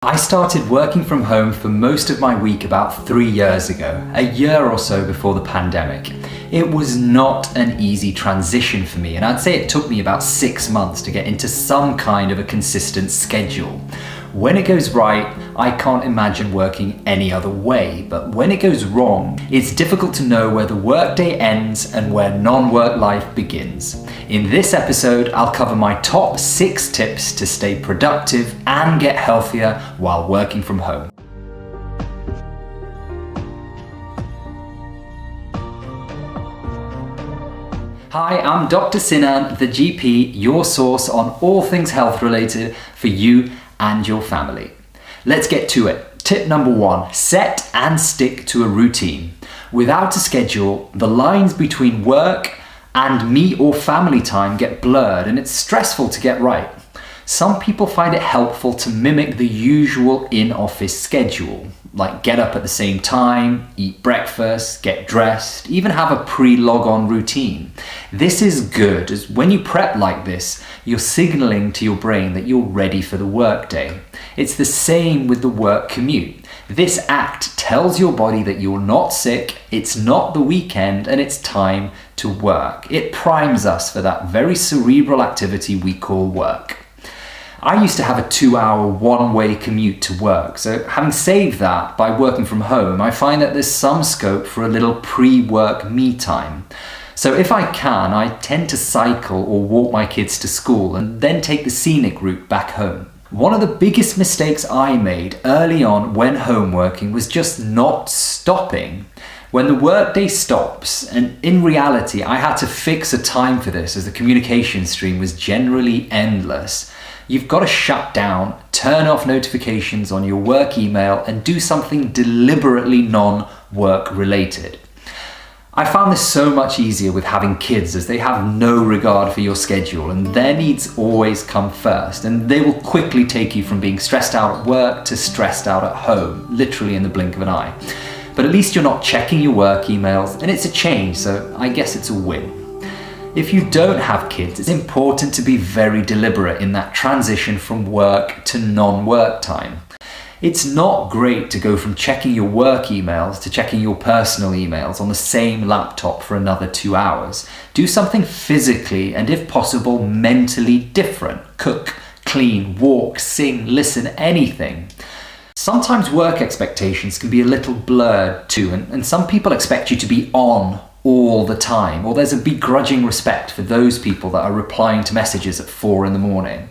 I started working from home for most of my week about 3 years ago, a year or so before the pandemic. It was not an easy transition for me, and I'd say it took me about 6 months to get into some kind of a consistent schedule. When it goes right, I can't imagine working any other way, but when it goes wrong, it's difficult to know where the workday ends and where non-work life begins. In this episode, I'll cover my top 6 tips to stay productive and get healthier while working from home. Hi, I'm Dr. Sinan, the GP, your source on all things health related for you and your family. Let's get to it. Tip number 1, set and stick to a routine. Without a schedule, the lines between work and me or family time get blurred, and it's stressful to get right. Some people find it helpful to mimic the usual in-office schedule, like get up at the same time, eat breakfast, get dressed, even have a pre-log-on routine. This is good, as when you prep like this, you're signaling to your brain that you're ready for the workday. It's the same with the work commute. This act tells your body that you're not sick, it's not the weekend, and it's time to work. It primes us for that very cerebral activity we call work. I used to have a 2-hour one-way commute to work, so having saved that by working from home, I find that there's some scope for a little pre-work me time. So if I can, I tend to cycle or walk my kids to school and then take the scenic route back home. One of the biggest mistakes I made early on when home working was just not stopping. When the workday stops, and in reality I had to fix a time for this as the communication stream was generally endless, you've got to shut down, turn off notifications on your work email, and do something deliberately non-work related. I found this so much easier with having kids, as they have no regard for your schedule and their needs always come first, and they will quickly take you from being stressed out at work to stressed out at home, literally in the blink of an eye. But at least you're not checking your work emails, and it's a change, so I guess it's a win. If you don't have kids, it's important to be very deliberate in that transition from work to non-work time. It's not great to go from checking your work emails to checking your personal emails on the same laptop for another 2 hours. Do something physically and, if possible, mentally different. Cook, clean, walk, sing, listen, anything. Sometimes work expectations can be a little blurred too, and some people expect you to be on all the time, or there's a begrudging respect for those people that are replying to messages at 4 a.m.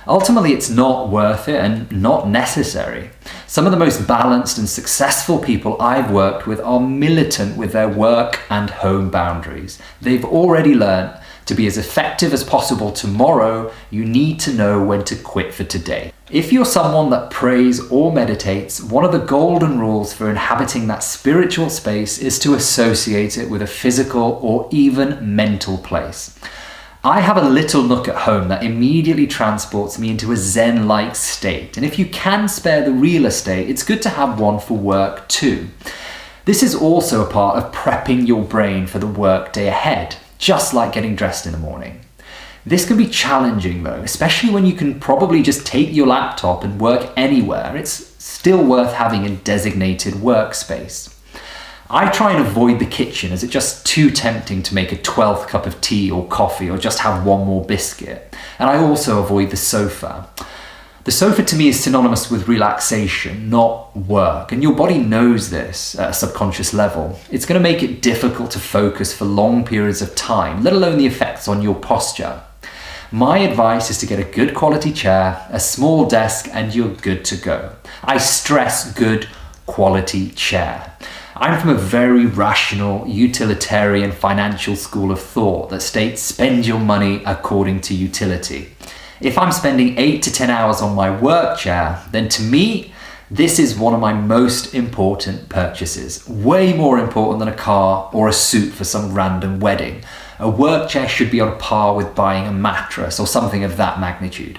Ultimately, it's not worth it and not necessary. Some of the most balanced and successful people I've worked with are militant with their work and home boundaries. They've already learned to be as effective as possible tomorrow, you need to know when to quit for today. If you're someone that prays or meditates, one of the golden rules for inhabiting that spiritual space is to associate it with a physical or even mental place. I have a little nook at home that immediately transports me into a Zen-like state, and if you can spare the real estate, it's good to have one for work too. This is also a part of prepping your brain for the work day ahead, just like getting dressed in the morning. This can be challenging though, especially when you can probably just take your laptop and work anywhere. It's still worth having a designated workspace. I try and avoid the kitchen, as it's just too tempting to make a 12th cup of tea or coffee or just have one more biscuit. And I also avoid the sofa. The sofa to me is synonymous with relaxation, not work, and your body knows this at a subconscious level. It's going to make it difficult to focus for long periods of time, let alone the effects on your posture. My advice is to get a good quality chair, a small desk, and you're good to go. I stress good quality chair. I'm from a very rational, utilitarian financial school of thought that states spend your money according to utility. If I'm spending 8 to 10 hours on my work chair, then to me, this is one of my most important purchases. Way more important than a car or a suit for some random wedding. A work chair should be on par with buying a mattress or something of that magnitude.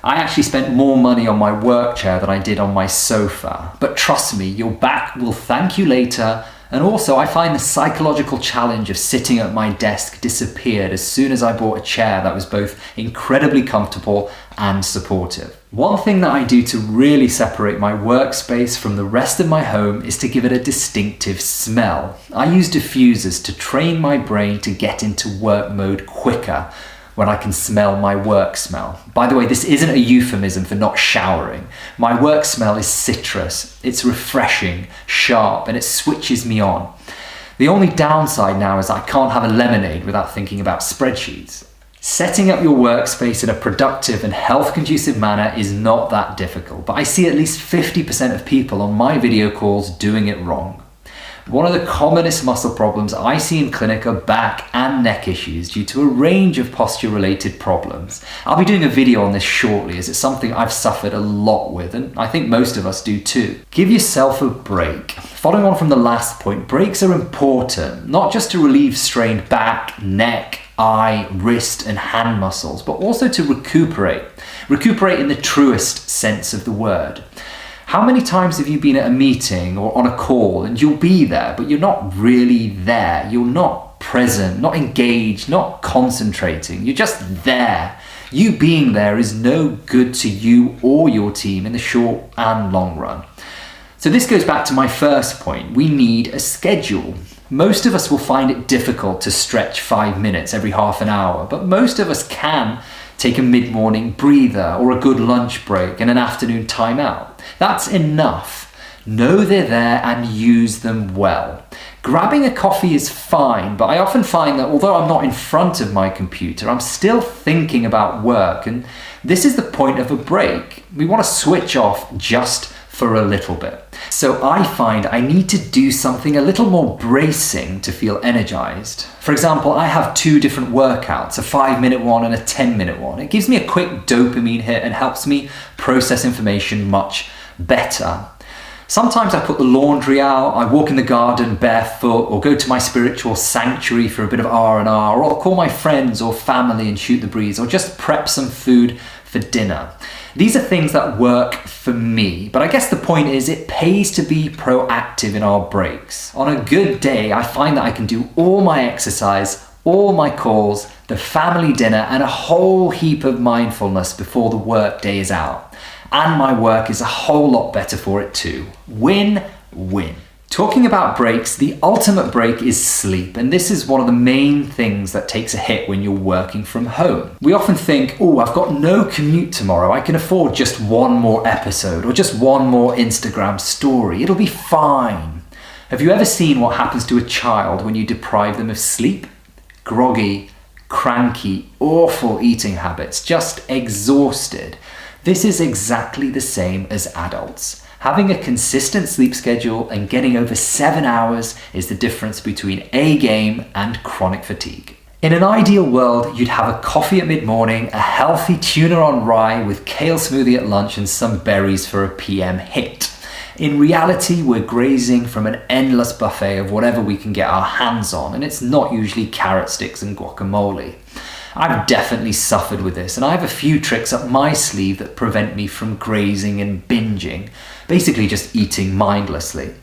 I actually spent more money on my work chair than I did on my sofa, but trust me, your back will thank you later, and also I find the psychological challenge of sitting at my desk disappeared as soon as I bought a chair that was both incredibly comfortable and supportive. One thing that I do to really separate my workspace from the rest of my home is to give it a distinctive smell. I use diffusers to train my brain to get into work mode quicker when I can smell my work smell. By the way, this isn't a euphemism for not showering. My work smell is citrus. It's refreshing, sharp, and it switches me on. The only downside now is I can't have a lemonade without thinking about spreadsheets. Setting up your workspace in a productive and health-conducive manner is not that difficult, but I see at least 50% of people on my video calls doing it wrong. One of the commonest muscle problems I see in clinic are back and neck issues due to a range of posture-related problems. I'll be doing a video on this shortly, as it's something I've suffered a lot with, and I think most of us do too. Give yourself a break. Following on from the last point, breaks are important, not just to relieve strained back, neck, eye, wrist and hand muscles, but also to recuperate. Recuperate in the truest sense of the word. How many times have you been at a meeting or on a call and you'll be there, but you're not really there? You're not present, not engaged, not concentrating. You're just there. You being there is no good to you or your team in the short and long run. So this goes back to my first point. We need a schedule. Most of us will find it difficult to stretch 5 minutes every half an hour, but most of us can take a mid-morning breather or a good lunch break and an afternoon timeout. That's enough. Know they're there and use them well. Grabbing a coffee is fine, but I often find that although I'm not in front of my computer, I'm still thinking about work, and this is the point of a break. We want to switch off just for a little bit. So I find I need to do something a little more bracing to feel energized. For example, I have 2 different workouts, a 5-minute one and a 10-minute one. It gives me a quick dopamine hit and helps me process information much better. Sometimes I put the laundry out, I walk in the garden barefoot, or go to my spiritual sanctuary for a bit of R&R, or I'll call my friends or family and shoot the breeze, or just prep some food for dinner. These are things that work for me, but I guess the point is it pays to be proactive in our breaks. On a good day, I find that I can do all my exercise, all my calls, the family dinner, and a whole heap of mindfulness before the work day is out. And my work is a whole lot better for it too. Win-win. Talking about breaks, the ultimate break is sleep, and this is one of the main things that takes a hit when you're working from home. We often think, oh, I've got no commute tomorrow, I can afford just one more episode or just one more Instagram story, it'll be fine. Have you ever seen what happens to a child when you deprive them of sleep? Groggy, cranky, awful eating habits, just exhausted. This is exactly the same as adults. Having a consistent sleep schedule and getting over 7 hours is the difference between A game and chronic fatigue. In an ideal world, you'd have a coffee at mid-morning, a healthy tuna on rye with kale smoothie at lunch and some berries for a PM hit. In reality, we're grazing from an endless buffet of whatever we can get our hands on, and it's not usually carrot sticks and guacamole. I've definitely suffered with this, and I have a few tricks up my sleeve that prevent me from grazing and binging, basically just eating mindlessly.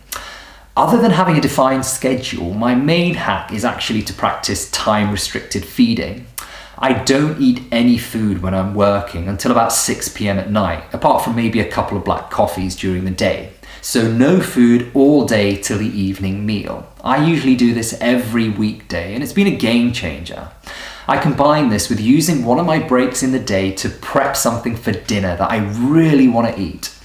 Other than having a defined schedule, my main hack is actually to practice time-restricted feeding. I don't eat any food when I'm working until about 6 p.m. at night, apart from maybe a couple of black coffees during the day. So no food all day till the evening meal. I usually do this every weekday, and it's been a game changer. I combine this with using one of my breaks in the day to prep something for dinner that I really want to eat.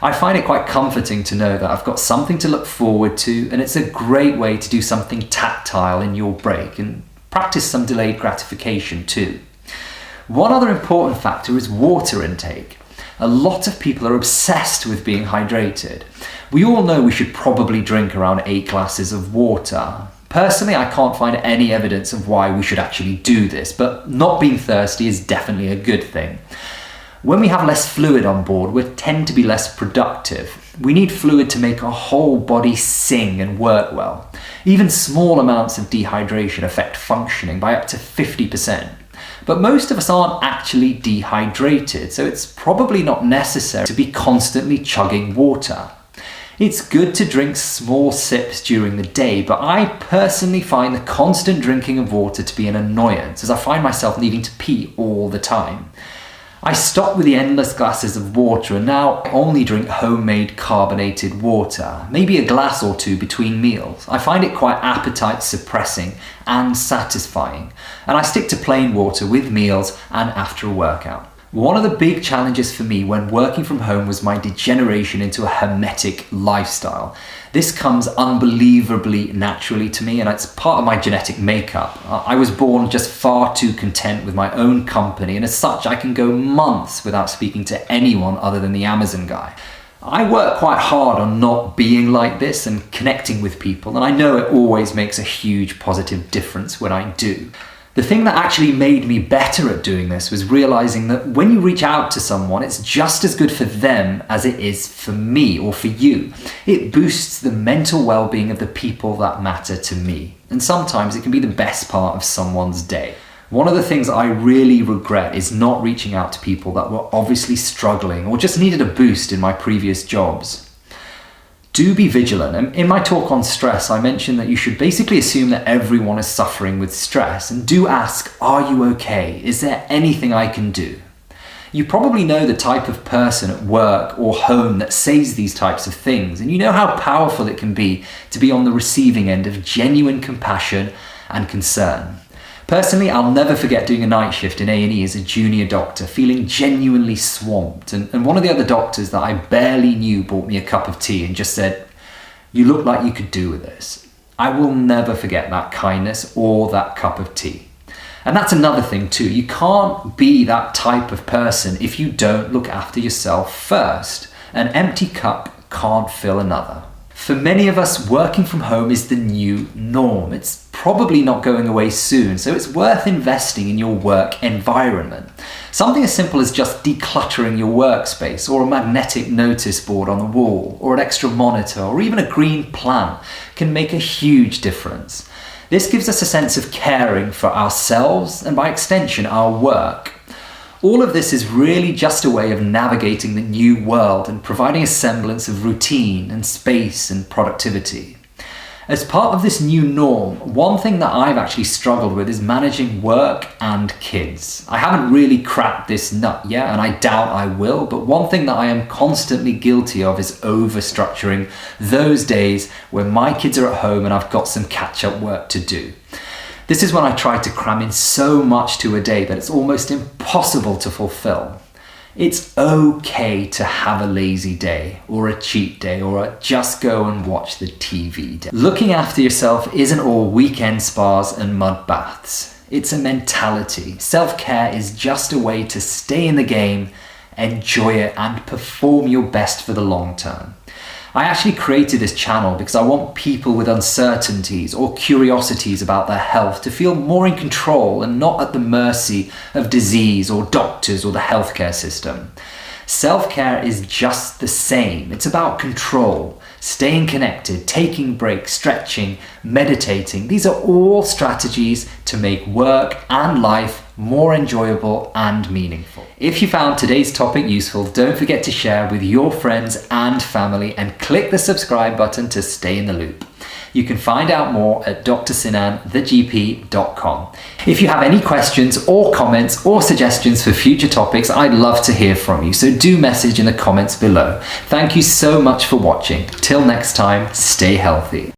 I find it quite comforting to know that I've got something to look forward to, and it's a great way to do something tactile in your break and practice some delayed gratification too. One other important factor is water intake. A lot of people are obsessed with being hydrated. We all know we should probably drink around 8 glasses of water. Personally, I can't find any evidence of why we should actually do this, but not being thirsty is definitely a good thing. When we have less fluid on board, we tend to be less productive. We need fluid to make our whole body sing and work well. Even small amounts of dehydration affect functioning by up to 50%. But most of us aren't actually dehydrated, so it's probably not necessary to be constantly chugging water. It's good to drink small sips during the day, but I personally find the constant drinking of water to be an annoyance, as I find myself needing to pee all the time. I stopped with the endless glasses of water and now I only drink homemade carbonated water, maybe a glass or two between meals. I find it quite appetite suppressing and satisfying, and I stick to plain water with meals and after a workout. One of the big challenges for me when working from home was my degeneration into a hermetic lifestyle. This comes unbelievably naturally to me, and it's part of my genetic makeup. I was born just far too content with my own company, and as such I can go months without speaking to anyone other than the Amazon guy. I work quite hard on not being like this and connecting with people, and I know it always makes a huge positive difference when I do. The thing that actually made me better at doing this was realizing that when you reach out to someone, it's just as good for them as it is for me or for you. It boosts the mental well-being of the people that matter to me, and sometimes it can be the best part of someone's day. One of the things I really regret is not reaching out to people that were obviously struggling or just needed a boost in my previous jobs. Do be vigilant. And in my talk on stress, I mentioned that you should basically assume that everyone is suffering with stress, and do ask, are you okay? Is there anything I can do? You probably know the type of person at work or home that says these types of things, and you know how powerful it can be to be on the receiving end of genuine compassion and concern. Personally, I'll never forget doing a night shift in A&E as a junior doctor, feeling genuinely swamped. And one of the other doctors that I barely knew bought me a cup of tea and just said, "You look like you could do with this." I will never forget that kindness or that cup of tea. And that's another thing too. You can't be that type of person if you don't look after yourself first. An empty cup can't fill another. For many of us, working from home is the new norm. It's probably not going away soon, so it's worth investing in your work environment. Something as simple as just decluttering your workspace, or a magnetic notice board on the wall, or an extra monitor, or even a green plant can make a huge difference. This gives us a sense of caring for ourselves and by extension our work. All of this is really just a way of navigating the new world and providing a semblance of routine and space and productivity. As part of this new norm, one thing that I've actually struggled with is managing work and kids. I haven't really cracked this nut yet, and I doubt I will, but one thing that I am constantly guilty of is overstructuring those days when my kids are at home and I've got some catch-up work to do. This is when I try to cram in so much to a day that it's almost impossible to fulfill. It's okay to have a lazy day, or a cheat day, or a just go and watch the TV day. Looking after yourself isn't all weekend spas and mud baths. It's a mentality. Self-care is just a way to stay in the game, enjoy it, and perform your best for the long term. I actually created this channel because I want people with uncertainties or curiosities about their health to feel more in control and not at the mercy of disease or doctors or the healthcare system. Self-care is just the same. It's about control, staying connected, taking breaks, stretching, meditating. These are all strategies to make work and life more enjoyable and meaningful. If you found today's topic useful, don't forget to share with your friends and family and click the subscribe button to stay in the loop. You can find out more at drsinanthegp.com. If you have any questions or comments or suggestions for future topics, I'd love to hear from you, so do message in the comments below. Thank you so much for watching. Till next time, stay healthy.